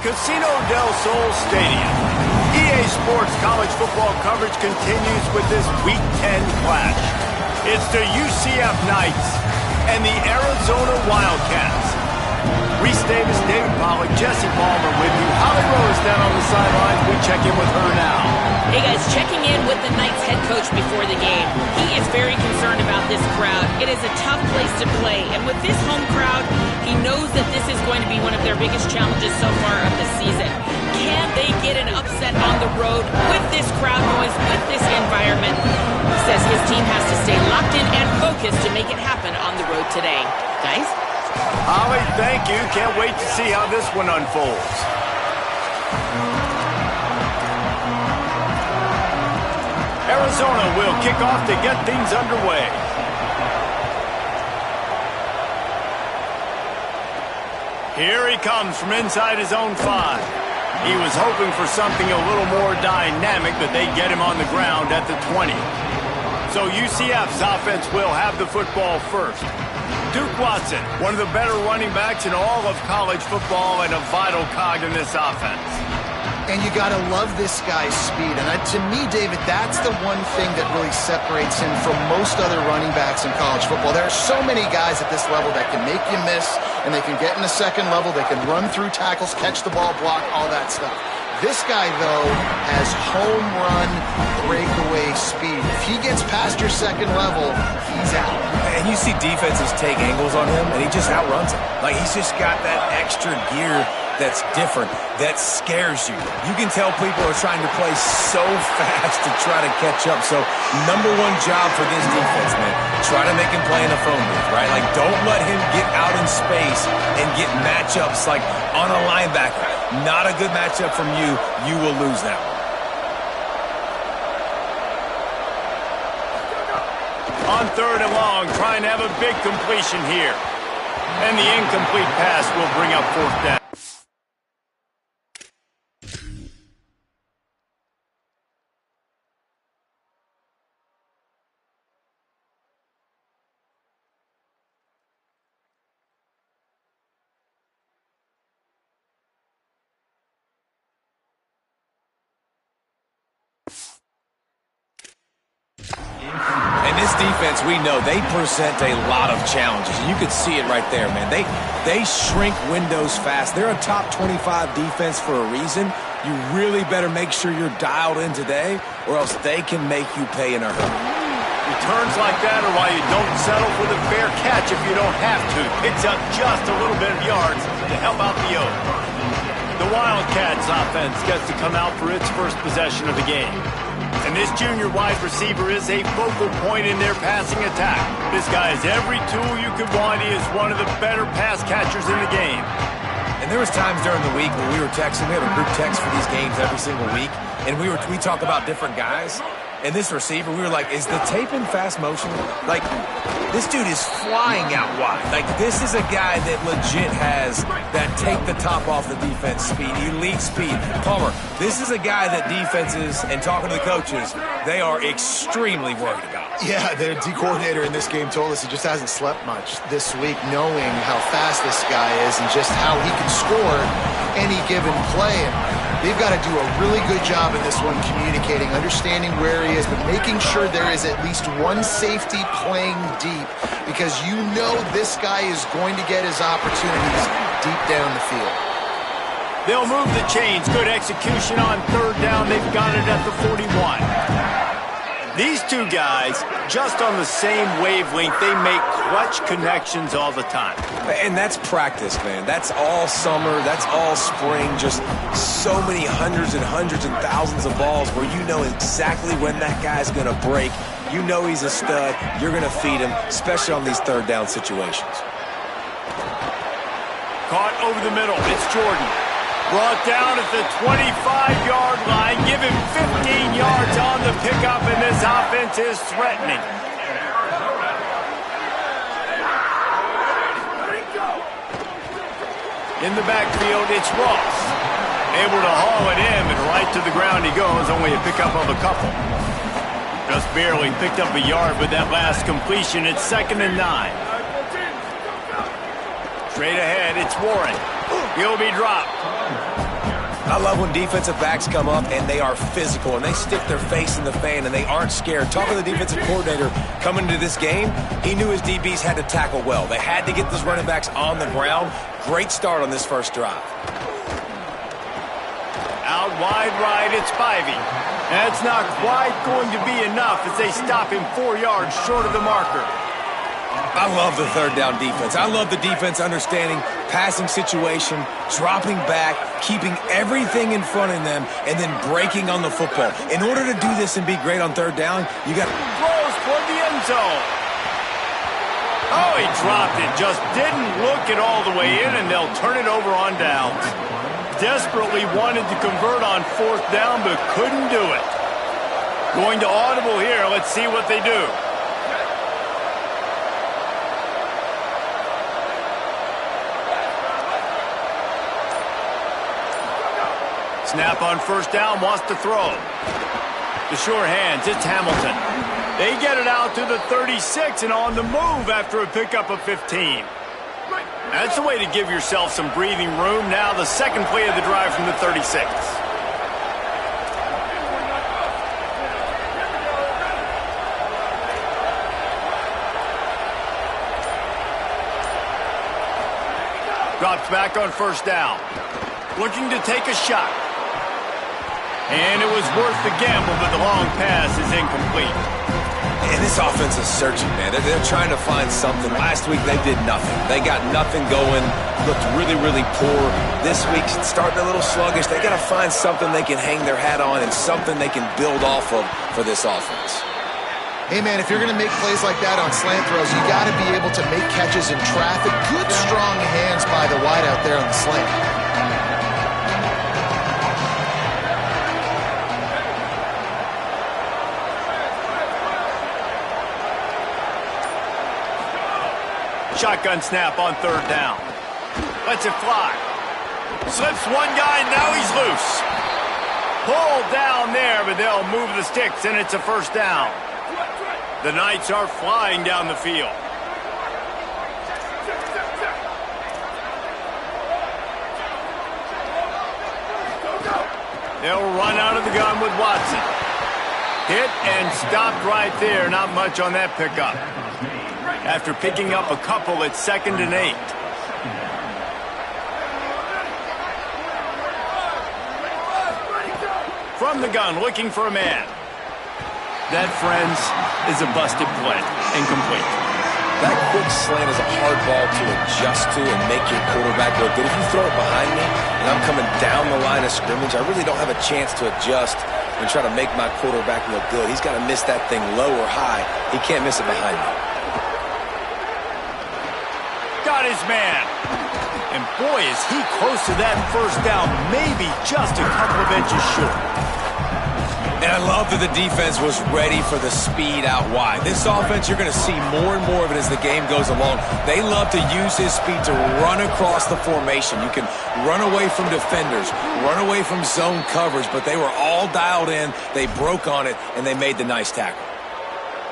Casino del Sol Stadium. EA Sports college football coverage continues with this Week 10 clash. It's the UCF Knights and the Arizona Wildcats. Reese Davis, David Pollack, Jesse Palmer with you. Holly Rose down on the sidelines. We check in with her now. Hey guys, checking in with the Knights head coach before the game. He is very concerned about this crowd. It is a tough place to play, and with this home crowd, he knows that this is going to be one of their biggest challenges so far of the season. Can they get an upset on the road with this crowd noise, with this environment? He says his team has to stay locked in and focused to make it happen on the road today. Guys? Holly, thank you. Can't wait to see how this one unfolds. Arizona will kick off to get things underway. Here he comes from inside his own 5. He was hoping for something a little more dynamic, but they get him on the ground at the 20. So UCF's offense will have the football first. Duke Watson, one of the better running backs in all of college football and a vital cog in this offense. And you got to love this guy's speed. And to me, David, that's the one thing that really separates him from most other running backs in college football. There are so many guys at this level that can make you miss, and they can get in the second level. They can run through tackles, catch the ball, block, all that stuff. This guy, though, has home run breakaway speed. If he gets past your second level, he's out. And you see defenses take angles on him, and he just outruns them. Like, he's just got that extra gear that's different, that scares you. You can tell people are trying to play so fast to try to catch up. So, number one job for this defense, man, try to make him play in a phone booth, right? Like, don't let him get out in space and get matchups like on a linebacker. Not a good matchup from you. You will lose that one. On 3rd and long, trying to have a big completion here. And the incomplete pass will bring up 4th down. Defense, we know they present a lot of challenges. You can see it right there, man. They shrink windows fast. They're a top 25 defense for a reason. You really better make sure you're dialed in today, or else they can make you pay in a hurry. Returns like that are why you don't settle for the fair catch if you don't have to. Picks up just a little bit of yards to help out the Oak. The Wildcats offense gets to come out for its first possession of the game. And this junior wide receiver is a focal point in their passing attack. This guy has every tool you could want. He is one of the better pass catchers in the game. And there was times during the week when we were texting. We have a group text for these games every single week. And we talk about different guys. And this receiver, we were like, is the tape in fast motion? Like, this dude is flying out wide. Like, this is a guy that legit has that take the top off the defense speed, elite speed. Palmer, this is a guy that defenses, and talking to the coaches, they are extremely worried about. Yeah, the D coordinator in this game told us he just hasn't slept much this week, knowing how fast this guy is and just how he can score any given play. And they've got to do a really good job in this one communicating, understanding where he is, but making sure there is at least one safety playing deep, because you know this guy is going to get his opportunities deep down the field. They'll move the chains. Good execution on 3rd down. They've got it at the 41. These two guys, just on the same wavelength, they make clutch connections all the time. And that's practice, man. That's all summer. That's all spring. Just so many hundreds and hundreds and thousands of balls where you know exactly when that guy's going to break. You know he's a stud. You're going to feed him, especially on these 3rd down situations. Caught over the middle. It's Jordan. Brought down at the 25-yard line. Give him 15 yards on the pickup, and this offense is threatening. In the backfield, it's Ross. Able to haul it in, and right to the ground he goes. Only a pickup of a couple. Just barely picked up a yard with that last completion. It's 2nd and 9. Straight ahead, it's Warren. He'll be dropped. I love when defensive backs come up and they are physical and they stick their face in the fan and they aren't scared. Talking to the defensive coordinator coming into this game, he knew his DBs had to tackle well. They had to get those running backs on the ground. Great start on this first drive. Out wide right, it's Spivey. That's not quite going to be enough as they stop him 4 yards short of the marker. I love the third down defense. I love the defense understanding passing situation, dropping back, keeping everything in front of them, and then breaking on the football. In order to do this and be great on third down, you got throws toward the end zone. Oh, he dropped it. Just didn't look it all the way in, and they'll turn it over on downs. Desperately wanted to convert on fourth down, but couldn't do it. Going to audible here. Let's see what they do. Snap on first down, wants to throw. The sure hands, it's Hamilton. They get it out to the 36 and on the move after a pickup of 15. That's the way to give yourself some breathing room. Now the second play of the drive from the 36. Drops back on first down. Looking to take a shot. And it was worth the gamble, but the long pass is incomplete. And this offense is searching, man. They're trying to find something. Last week, they did nothing. They got nothing going, looked really, really poor. This week's starting a little sluggish. They got to find something they can hang their hat on and something they can build off of for this offense. Hey, man, if you're going to make plays like that on slant throws, you got to be able to make catches in traffic. Good, strong hands by the wide out there on the slant. Shotgun snap on third down. Lets it fly. Slips one guy, now he's loose. Pulled down there, but they'll move the sticks, and it's a first down. The Knights are flying down the field. They'll run out of the gun with Watson. Hit and stopped right there. Not much on that pickup. After picking up a couple at 2nd and 8. From the gun, looking for a man. That, friends, is a busted play. Incomplete. That quick slant is a hard ball to adjust to and make your quarterback look good. If you throw it behind me and I'm coming down the line of scrimmage, I really don't have a chance to adjust and try to make my quarterback look good. He's got to miss that thing low or high. He can't miss it behind me. Got his man. And boy, is he close to that first down, maybe just a couple of inches short. And I love that the defense was ready for the speed out wide. This offense, you're going to see more and more of it as the game goes along. They love to use his speed to run across the formation. You can run away from defenders, run away from zone coverage, but they were all dialed in. They broke on it, and they made the nice tackle.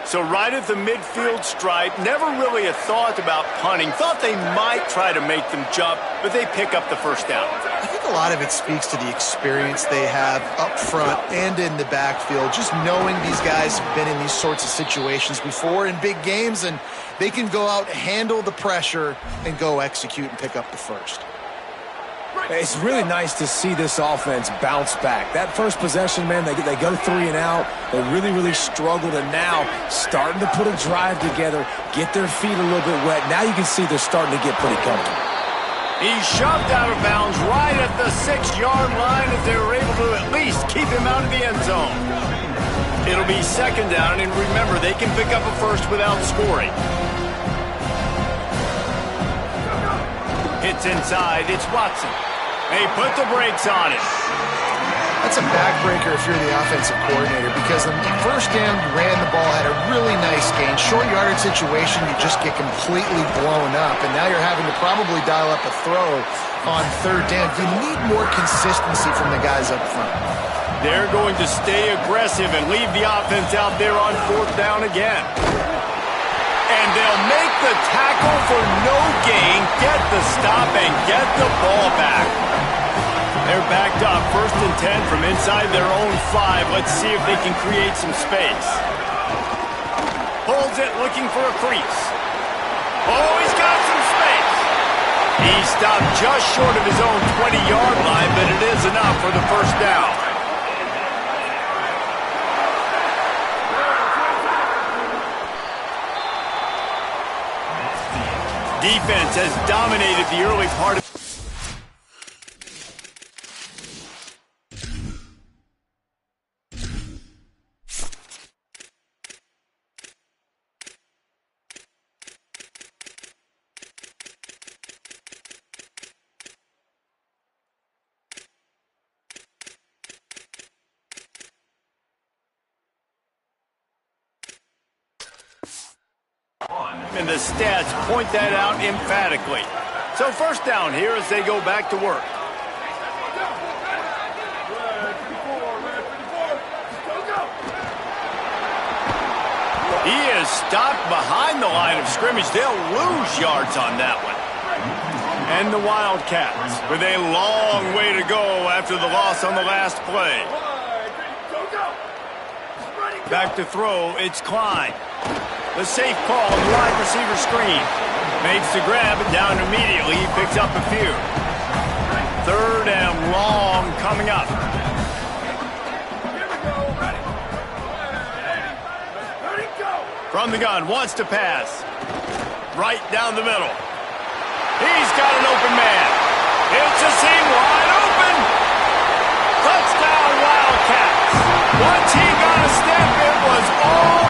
So right at the midfield stripe, never really a thought about punting. Thought they might try to make them jump, but they pick up the first down. I think a lot of it speaks to the experience they have up front and in the backfield. Just knowing these guys have been in these sorts of situations before in big games, and they can go out, handle the pressure, and go execute and pick up the first. It's really nice to see this offense bounce back. That first possession, man, they go 3 and out. They really, really struggled, and now starting to put a drive together, get their feet a little bit wet. Now you can see they're starting to get pretty comfortable. He's shoved out of bounds right at the 6-yard line as they were able to at least keep him out of the end zone. It'll be 2nd down, and remember, they can pick up a first without scoring. Hits inside, it's Watson. They put the brakes on it. That's a backbreaker if you're the offensive coordinator, because on the first down, you ran the ball, had a really nice gain. Short yardage situation, you just get completely blown up, and now you're having to probably dial up a throw on 3rd down. You need more consistency from the guys up front. They're going to stay aggressive and leave the offense out there on 4th down again. And they'll make the tackle for no gain, get the stop, and get the ball back. They're backed up, 1st and 10 from inside their own 5. Let's see if they can create some space. Holds it, looking for a crease. Oh, he's got some space. He stopped just short of his own 20-yard line, but it is enough for the 1st down. Defense has dominated the early part of and the stats point that out emphatically. So 1st down here as they go back to work. He is stopped behind the line of scrimmage. They'll lose yards on that one. And the Wildcats with a long way to go after the loss on the last play. Back to throw, it's Klein. The safe call, the wide receiver screen. Makes the grab and down immediately. He picks up a few. 3rd and long coming up. From the gun, wants to pass. Right down the middle. He's got an open man. It's a seam wide open. Touchdown Wildcats. Once he got a step, it was all.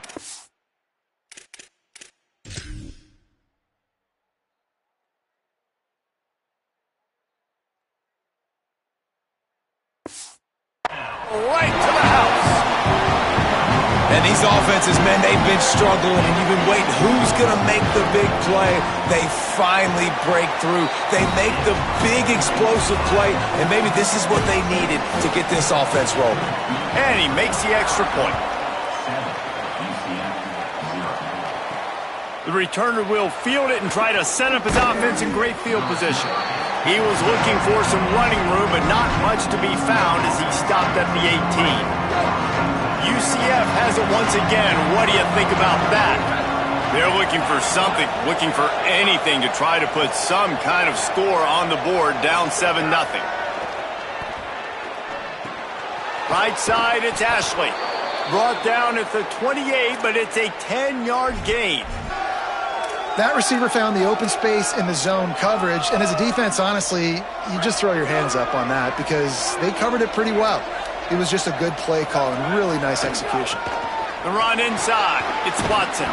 Right to the house. And these offenses, man, they've been struggling, and you've been waiting. Who's going to make the big play? They finally break through. They make the big explosive play, and maybe this is what they needed to get this offense rolling. And he makes the extra point. The returner will field it and try to set up his offense in great field position. He was looking for some running room, but not much to be found as he stopped at the 18. UCF has it once again. What do you think about that? They're looking for something, looking for anything to try to put some kind of score on the board, down 7-0. Right side, it's Ashley. Brought down at the 28, but it's a 10-yard gain. That receiver found the open space in the zone coverage, and as a defense, honestly, you just throw your hands up on that because they covered it pretty well. It was just a good play call and really nice execution. The run inside, it's Watson.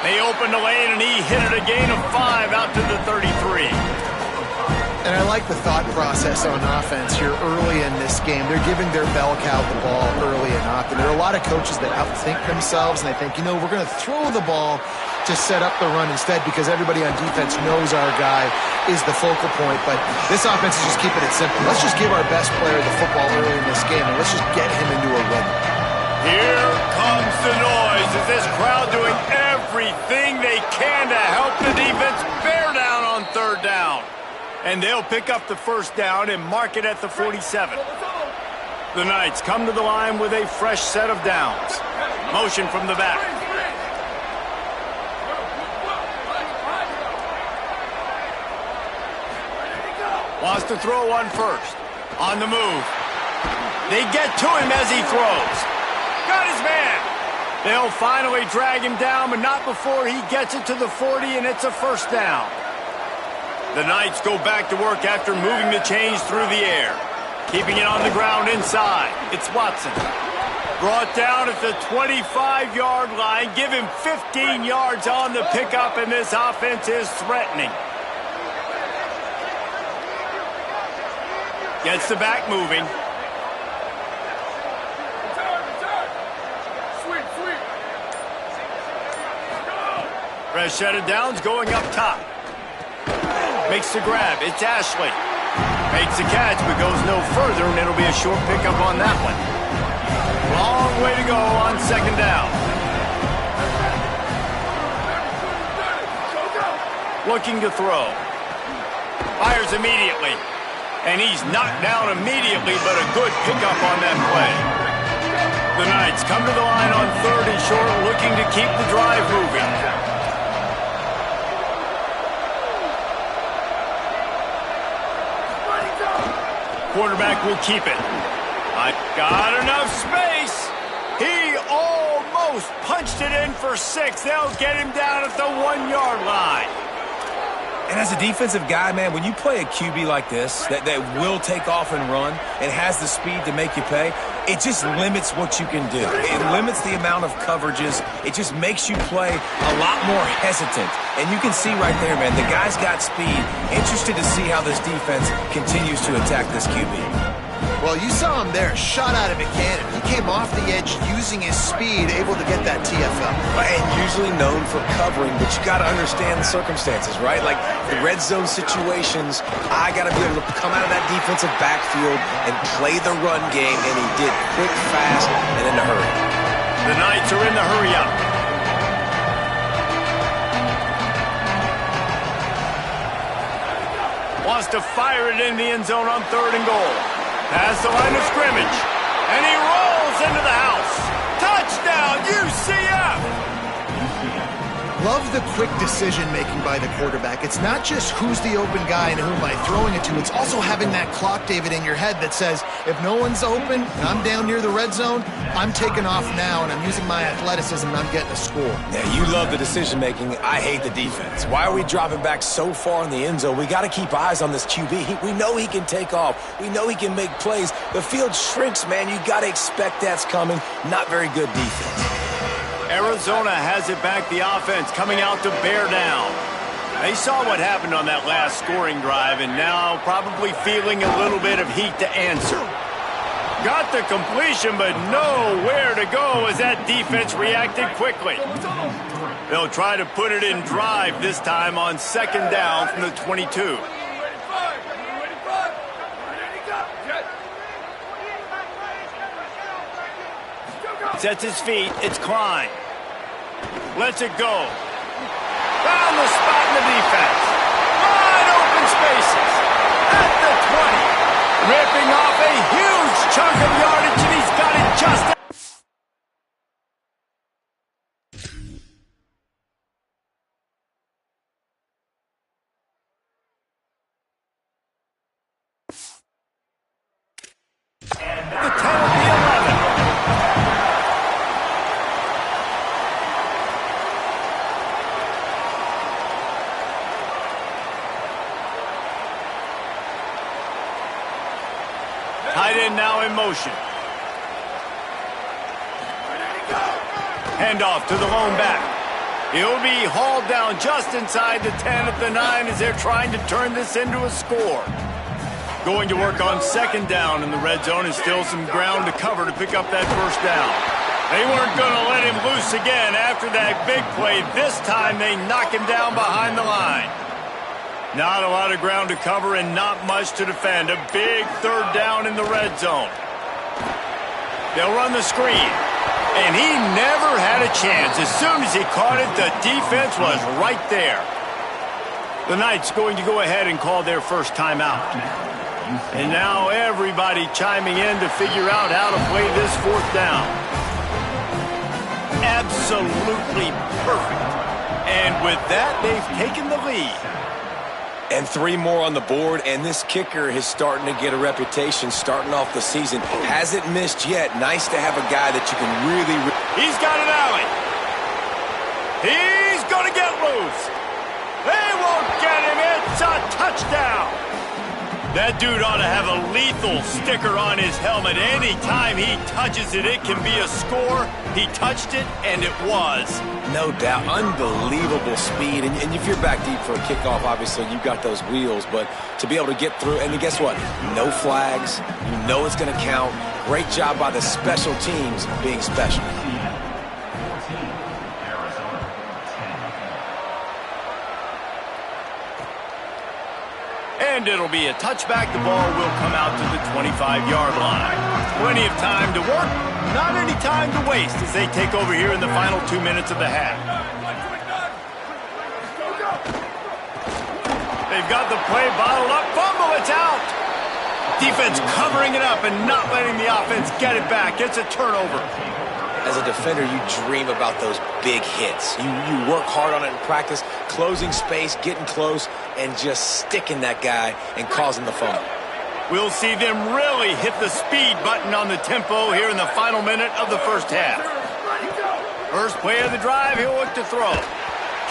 They opened the lane, and he hit it a gain of 5 out to the 33. And I like the thought process on offense here early in this game. They're giving their bell cow the ball early and often. There are a lot of coaches that outthink themselves, and they think, you know, we're going to throw the ball to set up the run instead because everybody on defense knows our guy is the focal point. But this offense is just keeping it simple. Let's just give our best player the football early in this game, and let's just get him into a rhythm. Here comes the noise. Is this crowd doing everything they can to help the defense bear down on 3rd down? And they'll pick up the 1st down and mark it at the 47. The Knights come to the line with a fresh set of downs. Motion from the back. Wants to throw one first. On the move. They get to him as he throws. Got his man. They'll finally drag him down, but not before he gets it to the 40, and it's a 1st down. The Knights go back to work after moving the chains through the air. Keeping it on the ground inside. It's Watson. Brought down at the 25-yard line. Give him 15 yards on the pickup, and this offense is threatening. Gets the back moving. Fresh set of downs going up top. Makes the grab. It's Ashley. Makes the catch, but goes no further, and it'll be a short pickup on that one. Long way to go on 2nd down. Looking to throw. Fires immediately. And he's knocked down immediately, but a good pickup on that play. The Knights come to the line on 3rd and short, looking to keep the drive moving. Quarterback will keep it. I got enough space. He almost punched it in for 6. They'll get him down at the 1-yard line. And as a defensive guy, man, when you play a QB like this that will take off and run and has the speed to make you pay, it just limits what you can do. It limits the amount of coverages. It just makes you play a lot more hesitant. And you can see right there, man, the guy's got speed. Interested to see how this defense continues to attack this QB. Well, you saw him there, shot out of a cannon. He came off the edge using his speed, able to get that TFL. And usually known for covering, but you got to understand the circumstances, right? Like the red zone situations, I got to be able to come out of that defensive backfield and play the run game, and he did quick, fast, and in a hurry. The Knights are in the hurry-up. Wants to fire it in the end zone on 3rd and goal. Past the line of scrimmage. And he rolls into the house. Touchdown, UCF! Love the quick decision-making by the quarterback. It's not just who's the open guy and who am I throwing it to. It's also having that clock, David, in your head that says, if no one's open and I'm down near the red zone, I'm taking off now and I'm using my athleticism and I'm getting a score. Yeah, you love the decision-making. I hate the defense. Why are we dropping back so far in the end zone? We got to keep eyes on this QB. We know he can take off. We know he can make plays. The field shrinks, man. You got to expect that's coming. Not very good defense. Arizona has it back, the offense coming out to bear down. They saw what happened on that last scoring drive and now probably feeling a little bit of heat to answer. Got the completion, but nowhere to go as that defense reacted quickly. They'll try to put it in drive this time on 2nd down from the 22. Sets his feet, it's Klein. Lets it go. Found the spot in the defense. Wide open spaces. At the 20. Ripping off a huge chunk of yardage, and he's got it just the 10 of the 11. Tight end now in motion. Handoff to the lone back. He'll be hauled down just inside the 10 at the 9 as they're trying to turn this into a score. Going to work on 2nd down in the red zone and still some ground to cover to pick up that 1st down. They weren't going to let him loose again after that big play. This time they knock him down behind the line. Not a lot of ground to cover and not much to defend. A big 3rd down in the red zone. They'll run the screen. And he never had a chance. As soon as he caught it, the defense was right there. The Knights going to go ahead and call their first timeout. And now everybody chiming in to figure out how to play this 4th down. Absolutely perfect. And with that, they've taken the lead. And 3 more on the board, and this kicker is starting to get a reputation starting off the season. Hasn't missed yet. Nice to have a guy that you can really... He's got an alley. He's going to get loose. They won't get him. It's a touchdown. That dude ought to have a lethal sticker on his helmet. Anytime he touches it, it can be a score. He touched it, and it was. No doubt. Unbelievable speed. And if you're back deep for a kickoff, obviously, you've got those wheels. But to be able to get through, and guess what? No flags. You know it's going to count. Great job by the special teams being special. And it'll be a touchback. The ball will come out to the 25-yard line. Plenty of time to work. Not any time to waste as they take over here in the final 2 minutes of the half. They've got the play bottled up. Fumble, it's out. Defense covering it up and not letting the offense get it back. It's a turnover. As a defender, you dream about those big hits. You work hard on it in practice, closing space, getting close, and just sticking that guy and causing the fumble. We'll see them really hit the speed button on the tempo here in the final minute of the first half. First play of the drive, he'll look to throw.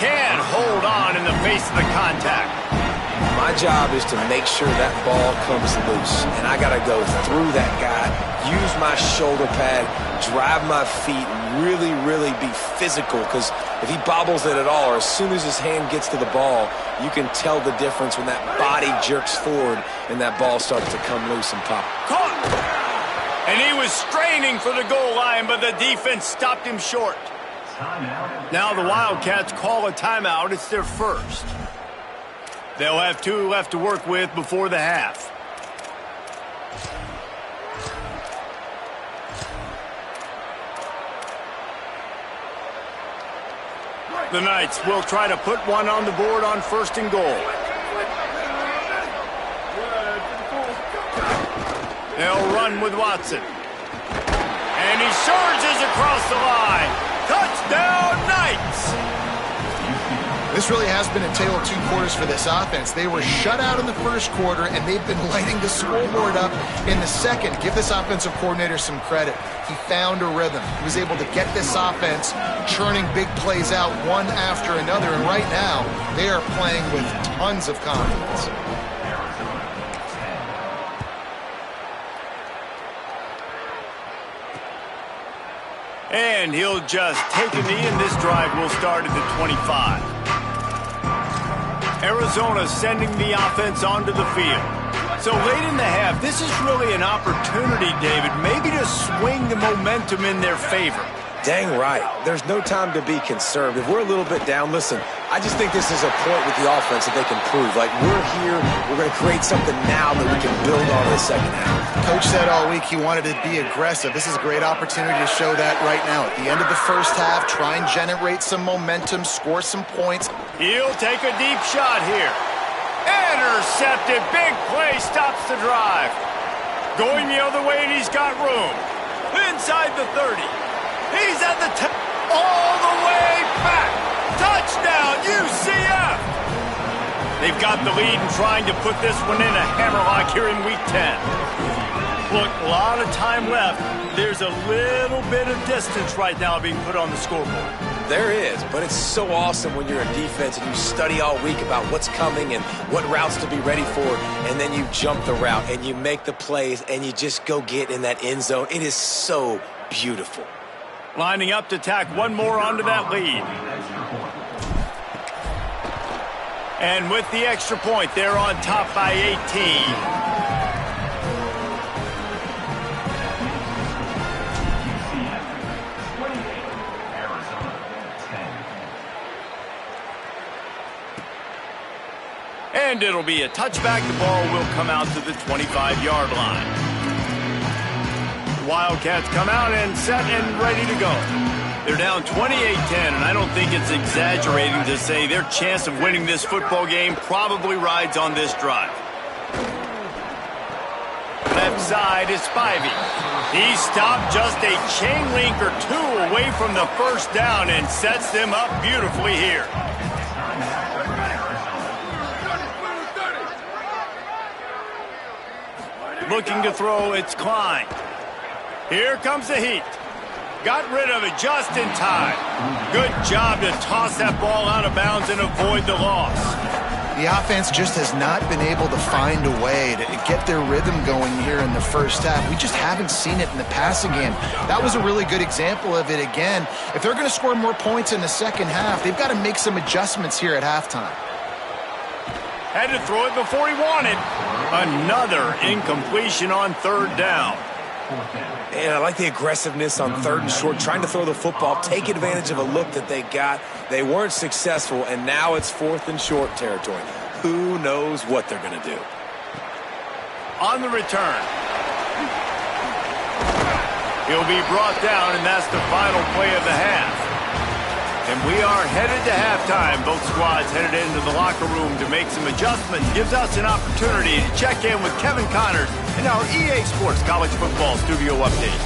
Can hold on in the face of the contact. My job is to make sure that ball comes loose, and I got to go through that guy, use my shoulder pad, drive my feet, and really be physical, because if he bobbles it at all, or as soon as his hand gets to the ball, you can tell the difference when that body jerks forward and that ball starts to come loose and pop. Caught! And he was straining for the goal line, but the defense stopped him short. Now the Wildcats call a timeout. It's their first. They'll have 2 left to work with before the half. The Knights will try to put one on the board on first and goal. They'll run with Watson. And he surges across the line. Touchdown, Knights! This really has been a tale of 2 quarters for this offense. They were shut out in the first quarter, and they've been lighting the scoreboard up in the second. Give this offensive coordinator some credit. He found a rhythm. He was able to get this offense churning big plays out one after another, and right now they are playing with tons of confidence. And he'll just take a knee, and this drive will start at the 25. Arizona sending the offense onto the field. So late in the half, this is really an opportunity, David, maybe to swing the momentum in their favor. Dang right. There's no time to be concerned. If we're a little bit down, listen, I just think this is a point with the offense that they can prove. Like, we're here, we're going to create something now that we can build on in the second half. Coach said all week he wanted to be aggressive. This is a great opportunity to show that right now. At the end of the first half, try and generate some momentum, score some points. He'll take a deep shot here. Intercepted. Big play stops the drive. Going the other way, and he's got room. Inside the 30. He's at the all the way back. Touchdown, UCF! They've got the lead and trying to put this one in a hammerlock here in Week 10. Look, a lot of time left. There's a little bit of distance right now being put on the scoreboard. There is, but it's so awesome when you're a defense and you study all week about what's coming and what routes to be ready for, and then you jump the route and you make the plays and you just go get in that end zone. It is so beautiful. Lining up to tack one more onto that lead. And with the extra point, they're on top by 18. And it'll be a touchback. The ball will come out to the 25-yard line. Wildcats come out and set and ready to go. They're down 28-10, and I don't think it's exaggerating to say their chance of winning this football game probably rides on this drive. Left side is Spivey. He stopped just a chain link or 2 away from the first down and sets them up beautifully here. Looking to throw, it's Klein. Here comes the heat. Got rid of it just in time. Good job to toss that ball out of bounds and avoid the loss. The offense just has not been able to find a way to get their rhythm going here in the first half. We just haven't seen it in the passing game. That was a really good example of it again. If they're going to score more points in the second half, they've got to make some adjustments here at halftime. Had to throw it before he wanted. Another incompletion on third down. And I like the aggressiveness on third and short, trying to throw the football, take advantage of a look that they got. They weren't successful, and now it's fourth and short territory. Who knows what they're going to do? On the return. He'll be brought down, and that's the final play of the half. And we are headed to halftime. Both squads headed into the locker room to make some adjustments. Gives us an opportunity to check in with Kevin Connors in our EA Sports College Football Studio Update.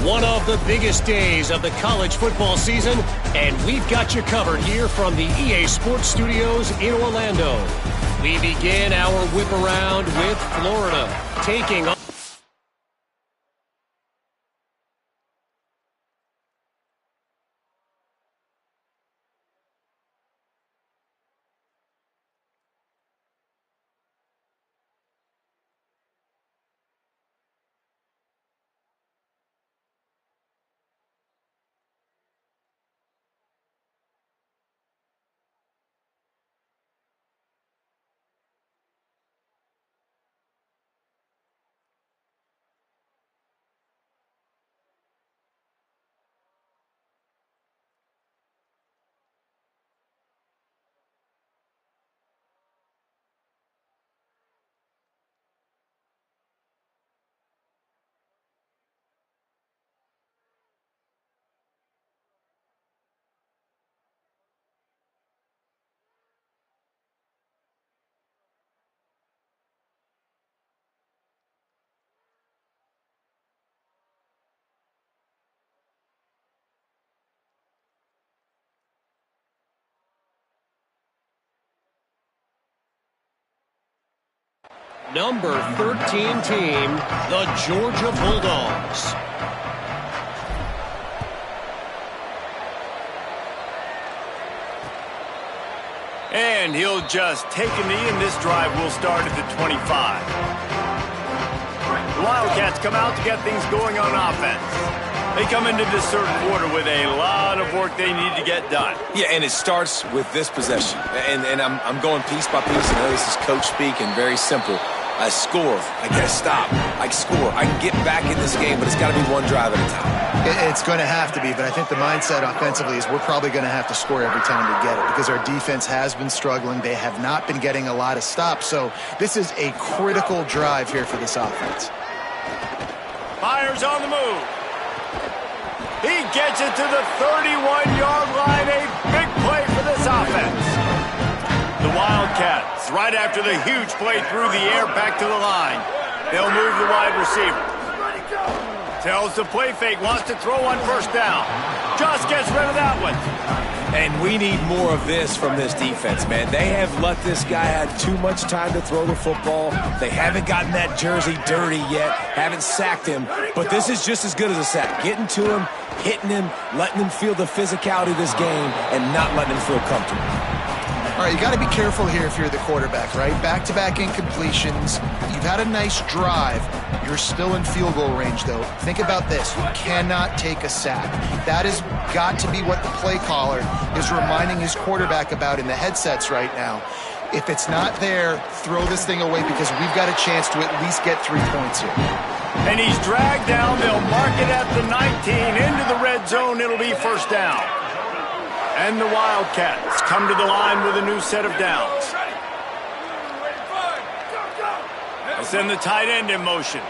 One of the biggest days of the college football season, and we've got you covered here from the EA Sports Studios in Orlando. We begin our whip around with Florida taking on number 13 team, the Georgia Bulldogs. And he'll just take a knee, and this drive will start at the 25. The Wildcats come out to get things going on offense. They come into this third quarter with a lot of work they need to get done. Yeah, and it starts with this possession. And I'm going piece by piece. I know this is coach speak and very simple. I score. I get a stop. I score. I can get back in this game, but it's got to be one drive at a time. It's going to have to be, but I think the mindset offensively is we're probably going to have to score every time we get it because our defense has been struggling. They have not been getting a lot of stops, so this is a critical drive here for this offense. Myers on the move. He gets it to the 31-yard line. A big play for this offense. The Wildcats, right after the huge play through the air back to the line. They'll move the wide receiver. Tells the play fake, wants to throw on first down. Just gets rid of that one. And we need more of this from this defense, man. They have let this guy have too much time to throw the football. They haven't gotten that jersey dirty yet, haven't sacked him. But this is just as good as a sack. Getting to him, hitting him, letting him feel the physicality of this game, and not letting him feel comfortable. All right, you got to be careful here if you're the quarterback, right? Back-to-back incompletions. You've had a nice drive. You're still in field goal range, though. Think about this. You cannot take a sack. That has got to be what the play caller is reminding his quarterback about in the headsets right now. If it's not there, throw this thing away because we've got a chance to at least get 3 points here. And he's dragged down. They'll mark it at the 19. Into the red zone. It'll be first down. And the Wildcats come to the line with a new set of downs. They'll send the tight end in motion.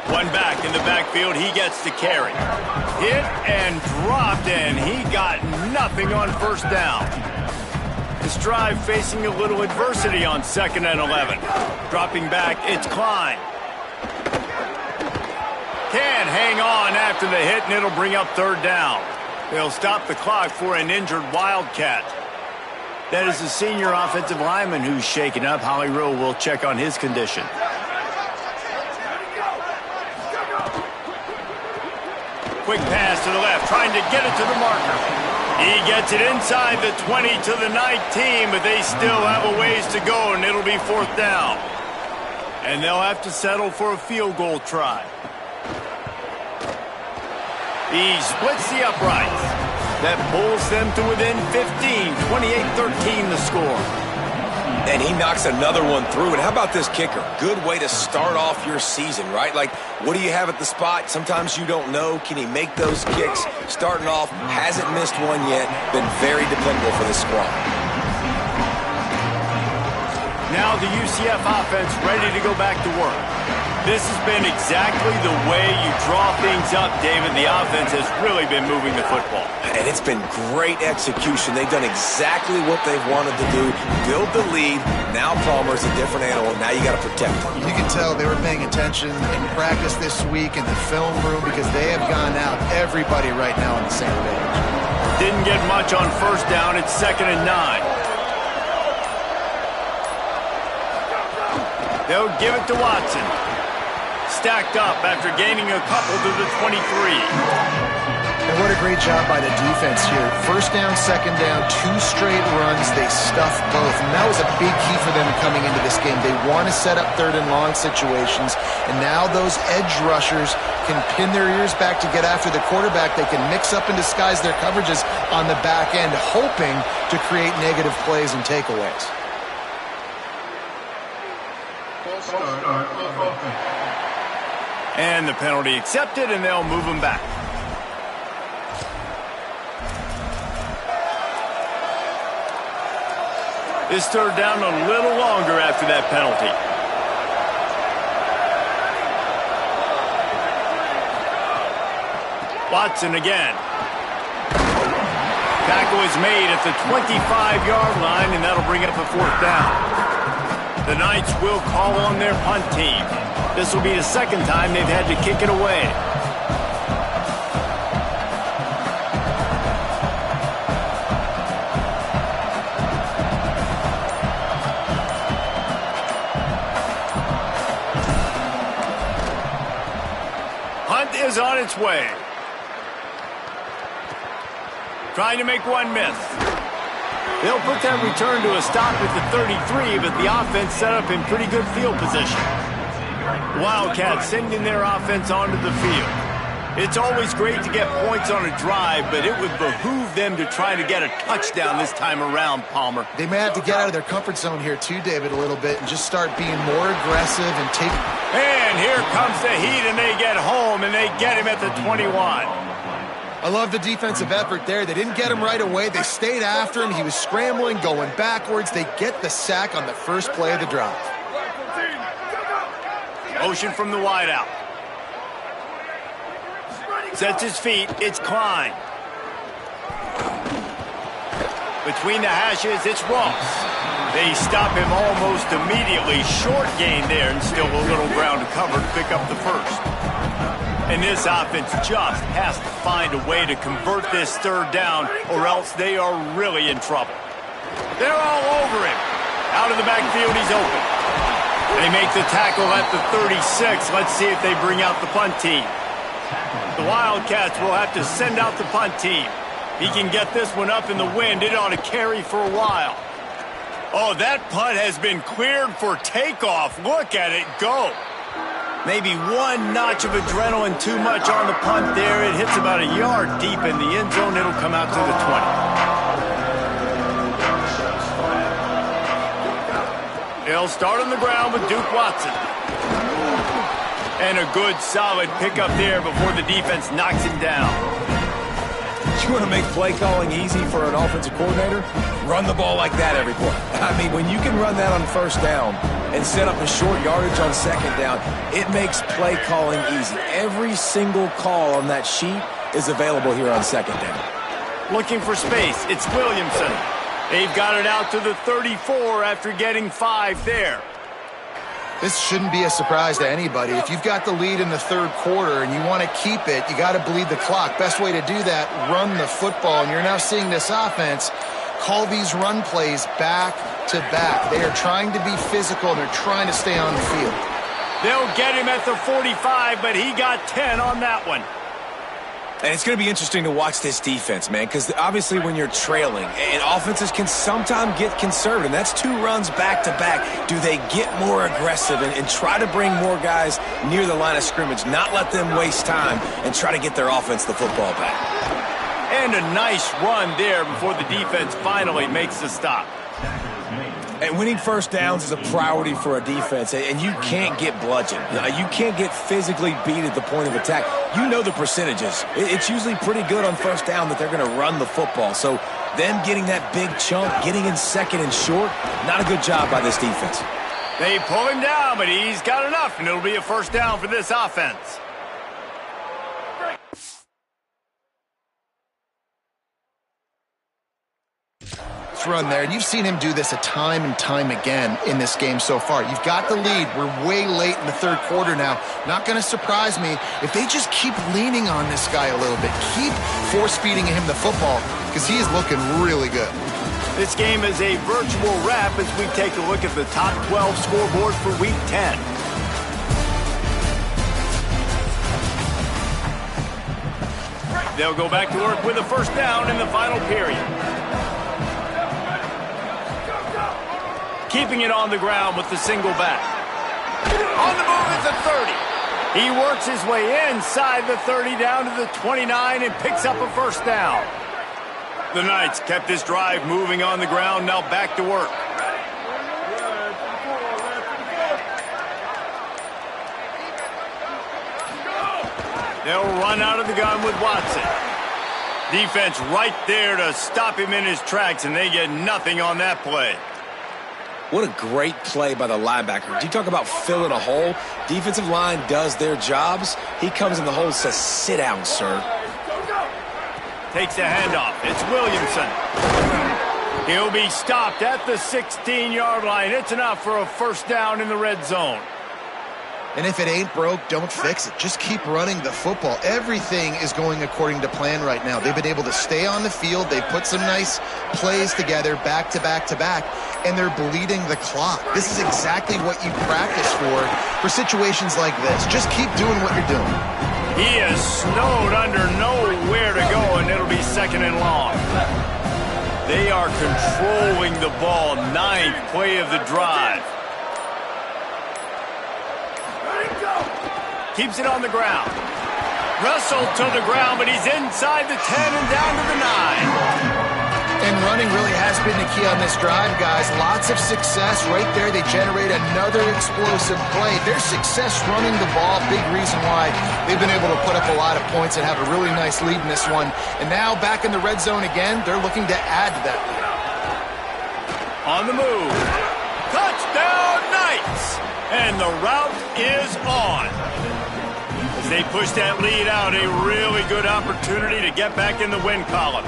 One back in the backfield. He gets to carry. Hit and dropped, and he got nothing on first down. This drive facing a little adversity on 2nd and 11. Dropping back, it's Klein. Can hang on after the hit, and it'll bring up third down. They'll stop the clock for an injured Wildcat. That is the senior offensive lineman who's shaken up. Holly Rowe will check on his condition. Quick pass to the left, trying to get it to the marker. He gets it inside the 20 to the 19, but they still have a ways to go, and it'll be fourth down. And they'll have to settle for a field goal try. He splits the uprights. That pulls them to within 15, 28-13 the score. And he knocks another one through. And how about this kicker? Good way to start off your season, right? Like, what do you have at the spot? Sometimes you don't know. Can he make those kicks? Starting off, hasn't missed one yet. Been very dependable for this squad. Now the UCF offense ready to go back to work. This has been exactly the way you draw things up, David. The offense has really been moving the football. And it's been great execution. They've done exactly what they've wanted to do. Build the lead. Now Palmer's a different animal. Now you got to protect him. You can tell they were paying attention in practice this week in the film room because they have gone out, everybody right now on the same page. Didn't get much on first down. It's 2nd and 9. They'll give it to Watson. Stacked up after gaining a couple to the 23. And what a great job by the defense here. First down, second down, 2 straight runs. They stuffed both. And that was a big key for them coming into this game. They want to set up 3rd and long situations. And now those edge rushers can pin their ears back to get after the quarterback. They can mix up and disguise their coverages on the back end, hoping to create negative plays and takeaways. And the penalty accepted, and they'll move him back. This 3rd down a little longer after that penalty. Watson again. Tackle is made at the 25-yard line, and that'll bring up a 4th down. The Knights will call on their punt team. This will be the 2nd time they've had to kick it away. Punt is on its way. Trying to make one miss. They'll put that return to a stop at the 33, but the offense set up in pretty good field position. Wildcats sending their offense onto the field. It's always great to get points on a drive, but it would behoove them to try to get a touchdown this time around, Palmer. They may have to get out of their comfort zone here too, David, a little bit and just start being more aggressive and take... And here comes the heat, and they get home, and they get him at the 21. I love the defensive effort there. They didn't get him right away. They stayed after him. He was scrambling, going backwards. They get the sack on the first play of the drive. Motion from the wideout. Sets his feet. It's Klein. Between the hashes, it's Ross. They stop him almost immediately. Short gain there, and still a little ground to cover to pick up the first. And this offense just has to find a way to convert this 3rd down, or else they are really in trouble. They're all over him. Out of the backfield, he's open. They make the tackle at the 36. Let's see if they bring out the punt team. The Wildcats will have to send out the punt team. He can get this one up in the wind. It ought to carry for a while. Oh, that punt has been cleared for takeoff. Look at it go. Maybe one notch of adrenaline too much on the punt there. It hits about a yard deep in the end zone. It'll come out to the 20. They'll start on the ground with Duke Watson. And a good, solid pickup there before the defense knocks him down. You want to make play calling easy for an offensive coordinator? Run the ball like that every play. I mean, when you can run that on first down and set up a short yardage on second down, it makes play calling easy. Every single call on that sheet is available here on second down. Looking for space. It's Williamson. They've got it out to the 34 after getting 5 there. This shouldn't be a surprise to anybody. If you've got the lead in the 3rd quarter and you want to keep it, you got to bleed the clock. Best way to do that, run the football. And you're now seeing this offense call these run plays back to back. They are trying to be physical, and they're trying to stay on the field. They'll get him at the 45, but he got 10 on that one. And it's going to be interesting to watch this defense, man, because obviously when you're trailing, and offenses can sometimes get conservative, and that's 2 runs back-to-back. Do they get more aggressive and try to bring more guys near the line of scrimmage, not let them waste time, and try to get their offense the football back? And a nice run there before the defense finally makes the stop. And winning first downs is a priority for a defense, and you can't get bludgeoned. You can't get physically beat at the point of attack. You know the percentages. It's usually pretty good on first down that they're going to run the football. So them getting that big chunk, getting in second and short, not a good job by this defense. They pull him down, but he's got enough, and it'll be a first down for this offense. Run there, and you've seen him do this a time and time again in this game so far. You've got the lead. We're way late in the third quarter now. Not going to surprise me if they just keep leaning on this guy a little bit. Keep force-feeding him the football because he is looking really good. This game is a virtual wrap as we take a look at the top 12 scoreboards for Week 10. They'll go back to work with a first down in the final period. Keeping it on the ground with the single back. On the move is the 30. He works his way inside the 30 down to the 29 and picks up a first down. The Knights kept this drive moving on the ground, now back to work. They'll run out of the gun with Watson. Defense right there to stop him in his tracks, and they get nothing on that play. What a great play by the linebacker. You talk about filling a hole. Defensive line does their jobs. He comes in the hole and says, sit down, sir. Takes a handoff. It's Williamson. He'll be stopped at the 16-yard line. It's enough for a first down in the red zone. And if it ain't broke, don't fix it. Just keep running the football. Everything is going according to plan right now. They've been able to stay on the field. They've put some nice plays together back to back to back, and they're bleeding the clock. This is exactly what you practice for situations like this. Just keep doing what you're doing. He is snowed under nowhere to go, and it'll be second and long. They are controlling the ball. Ninth play of the drive. Keeps it on the ground. Wrestled to the ground, but he's inside the 10 and down to the 9. And running really has been the key on this drive, guys. Lots of success right there. They generate another explosive play. Their success running the ball, big reason why they've been able to put up a lot of points and have a really nice lead in this one. And now back in the red zone again, they're looking to add to that lead. On the move. Touchdown, Knights! And the route is on. As they push that lead out, a really good opportunity to get back in the win column.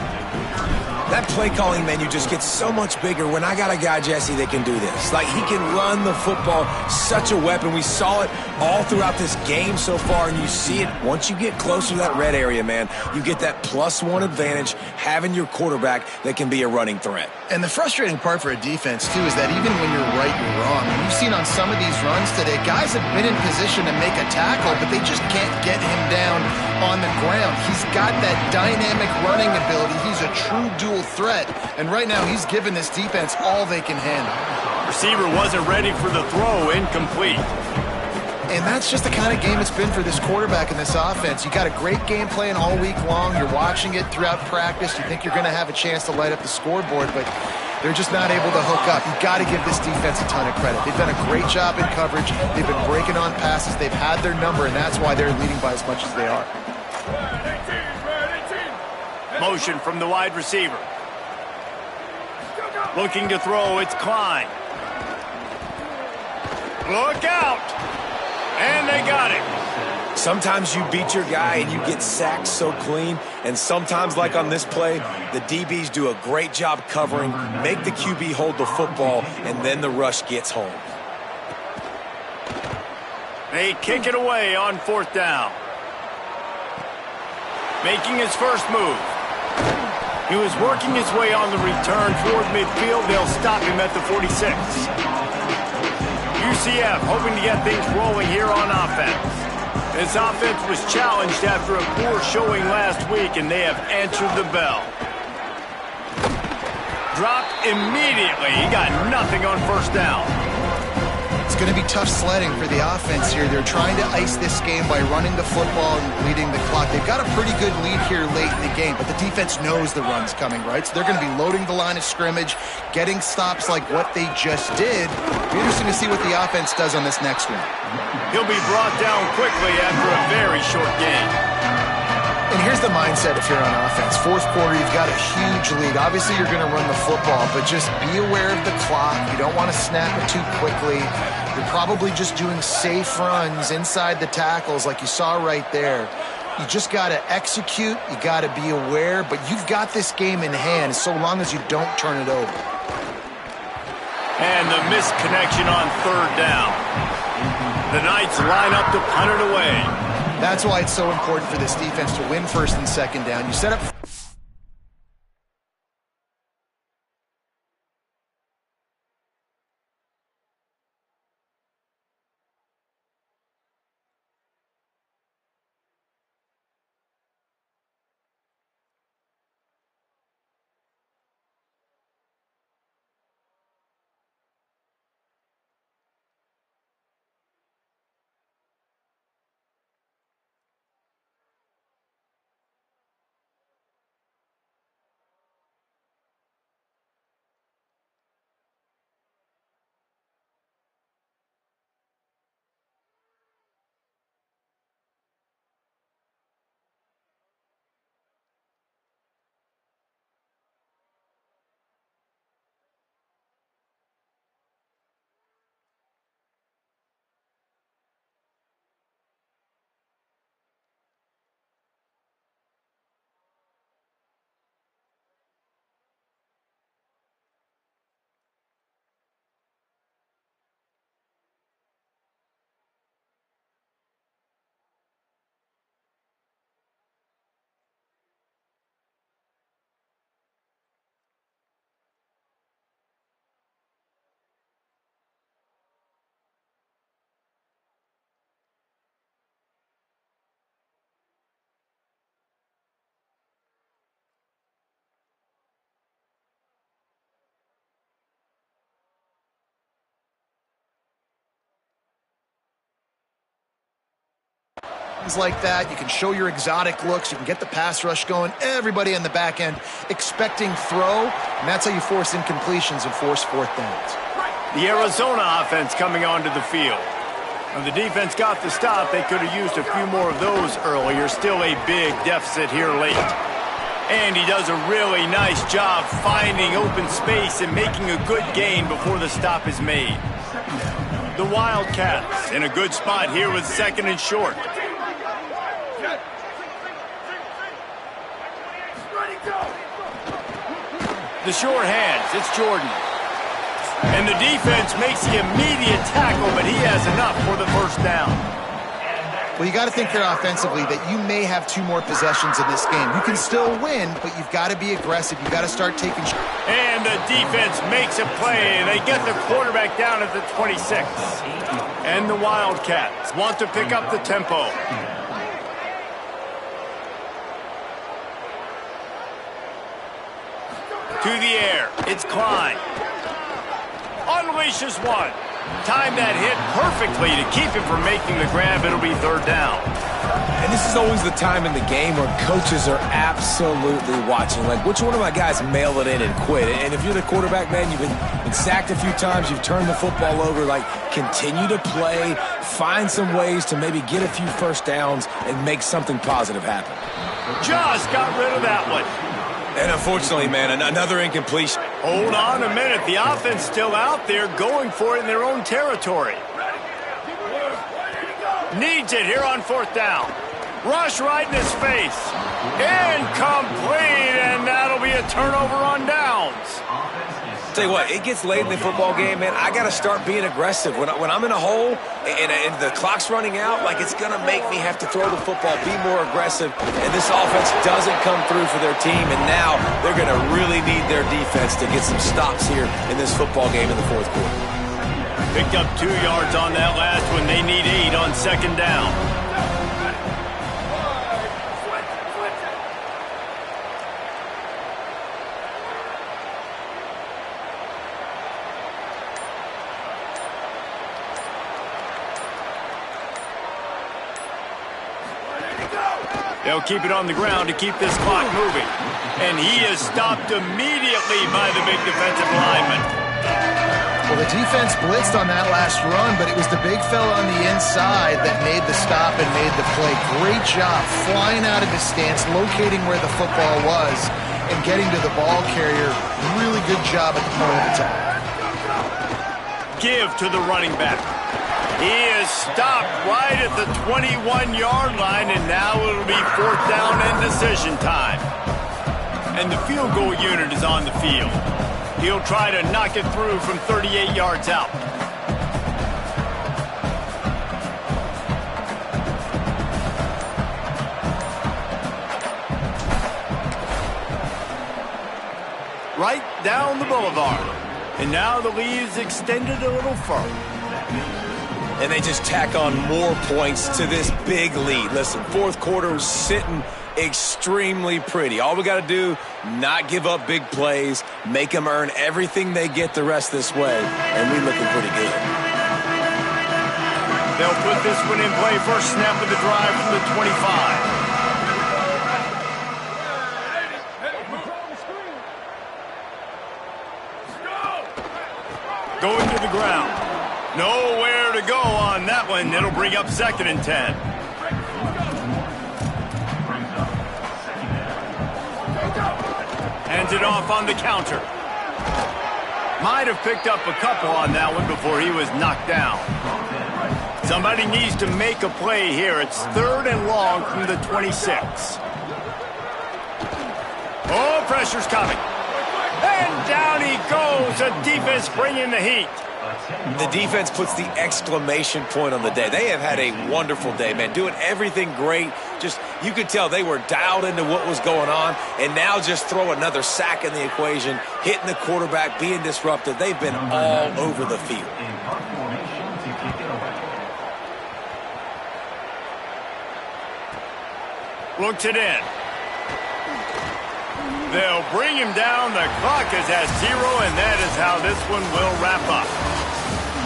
That play calling menu just gets so much bigger when I got a guy, Jesse, that can do this. Like, he can run the football, such a weapon. We saw it all throughout this game so far, and you see it once you get closer to that red area, man. You get that +1 advantage having your quarterback that can be a running threat. And the frustrating part for a defense, too, is that even when you're right, you're wrong. And you've seen on some of these runs today, guys have been in position to make a tackle, but they just can't get him down on the ground. He's got that dynamic running ability. He's a true dual threat, and right now he's given this defense all they can handle. Receiver wasn't ready for the throw, incomplete. And that's just the kind of game it's been for this quarterback and this offense. You got a great game plan all week long. You're watching it throughout practice. You think you're going to have a chance to light up the scoreboard, but they're just not able to hook up. You've got to give this defense a ton of credit. They've done a great job in coverage. They've been breaking on passes. They've had their number, and that's why they're leading by as much as they are. Motion from the wide receiver. Looking to throw, it's Klein. Look out! And they got it. Sometimes you beat your guy and you get sacked so clean, and sometimes, like on this play, the DBs do a great job covering, make the QB hold the football, and then the rush gets home. They kick it away on fourth down. Making his first move. He was working his way on the return toward midfield. They'll stop him at the 46. UCF hoping to get things rolling here on offense. This offense was challenged after a poor showing last week, and they have answered the bell. Dropped immediately. He got nothing on first down. It's going to be tough sledding for the offense here. They're trying to ice this game by running the football and bleeding the clock. They've got a pretty good lead here late in the game, but the defense knows the run's coming, right? So they're going to be loading the line of scrimmage, getting stops like what they just did. It'll be interesting to see what the offense does on this next one. He'll be brought down quickly after a very short game. And here's the mindset if you're on offense. Fourth quarter, you've got a huge lead. Obviously, you're going to run the football, but just be aware of the clock. You don't want to snap it too quickly. You're probably just doing safe runs inside the tackles like you saw right there. You just got to execute. You got to be aware, but you've got this game in hand so long as you don't turn it over. And the missed connection on third down. The Knights line up to punt it away. That's why it's so important for this defense to win first and second down. You set up... like that, you can show your exotic looks, you can get the pass rush going, everybody in the back end expecting throw, and that's how you force incompletions and force fourth downs. The Arizona offense coming onto the field. When the defense got the stop, they could have used a few more of those earlier. Still a big deficit here late. And he does a really nice job finding open space and making a good gain before the stop is made. The Wildcats in a good spot here with second and short. The short hands, it's Jordan. And the defense makes the immediate tackle, but he has enough for the first down. Well, you got to think here offensively that you may have two more possessions in this game. You can still win, but you've got to be aggressive. You've got to start taking shots. And the defense makes a play. They get the quarterback down at the 26. And the Wildcats want to pick up the tempo. To the air, it's Klein. Unleashes one. Time that hit perfectly to keep him from making the grab. It'll be third down. And this is always the time in the game where coaches are absolutely watching. Like, which one of my guys mail it in and quit? And if you're the quarterback, man, you've been sacked a few times, you've turned the football over, like, continue to play, find some ways to maybe get a few first downs and make something positive happen. Just got rid of that one. And unfortunately, man, another incompletion. Hold on a minute. The offense still out there going for it in their own territory. Needs it here on fourth down. Rush right in his face. Incomplete, and that'll be a turnover on downs. Tell you what, it gets late in the football game, man. I got to start being aggressive. When I'm in a hole and the clock's running out, like, it's going to make me have to throw the football, be more aggressive. And this offense doesn't come through for their team, and now they're going to really need their defense to get some stops here in this football game in the fourth quarter. Picked up 2 yards on that last one. They need 8 on second down. They'll keep it on the ground to keep this clock moving. And he is stopped immediately by the big defensive lineman. Well, the defense blitzed on that last run, but it was the big fella on the inside that made the stop and made the play. Great job flying out of his stance, locating where the football was, and getting to the ball carrier. Really good job at the point of attack. Give to the running back. He is stopped right at the 21-yard line, and now it'll be 4th down and decision time. And the field goal unit is on the field. He'll try to knock it through from 38 yards out. Right down the boulevard. And now the lead is extended a little further. And they just tack on more points to this big lead. Listen, fourth quarter is sitting extremely pretty. All we got to do, not give up big plays, make them earn everything they get the rest this way, and we're looking pretty good. They'll put this one in play. First snap of the drive from the 25. Going to the ground. Nowhere to go on that one. It'll bring up 2nd and 10. Hands it off on the counter. Might have picked up a couple on that one before he was knocked down. Somebody needs to make a play here. It's 3rd and long from the 26. Oh, pressure's coming. And down he goes. The defense bringing the heat. The defense puts the exclamation point on the day. They have had a wonderful day, man. Doing everything great. Just, you could tell they were dialed into what was going on. And now just throw another sack in the equation, hitting the quarterback, being disruptive. They've been all over the field. Looks it in. They'll bring him down. The clock is at 0, and that is how this one will wrap up.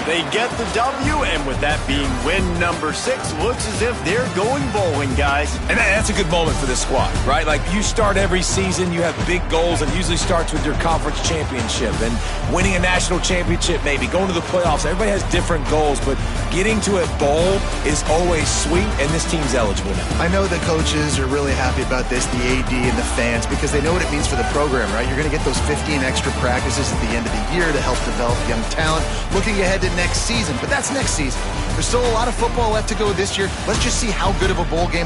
They get the W, and with that being win number 6, looks as if they're going bowling, guys. And that's a good moment for this squad, right? Like, you start every season, you have big goals, and it usually starts with your conference championship and winning a national championship, maybe going to the playoffs. Everybody has different goals, but getting to a bowl is always sweet, and this team's eligible now. I know the coaches are really happy about this, the AD and the fans, because they know what it means for the program, right? You're going to get those 15 extra practices at the end of the year to help develop young talent. Looking ahead to next season, but that's next season. There's still a lot of football left to go this year. Let's just see how good of a bowl game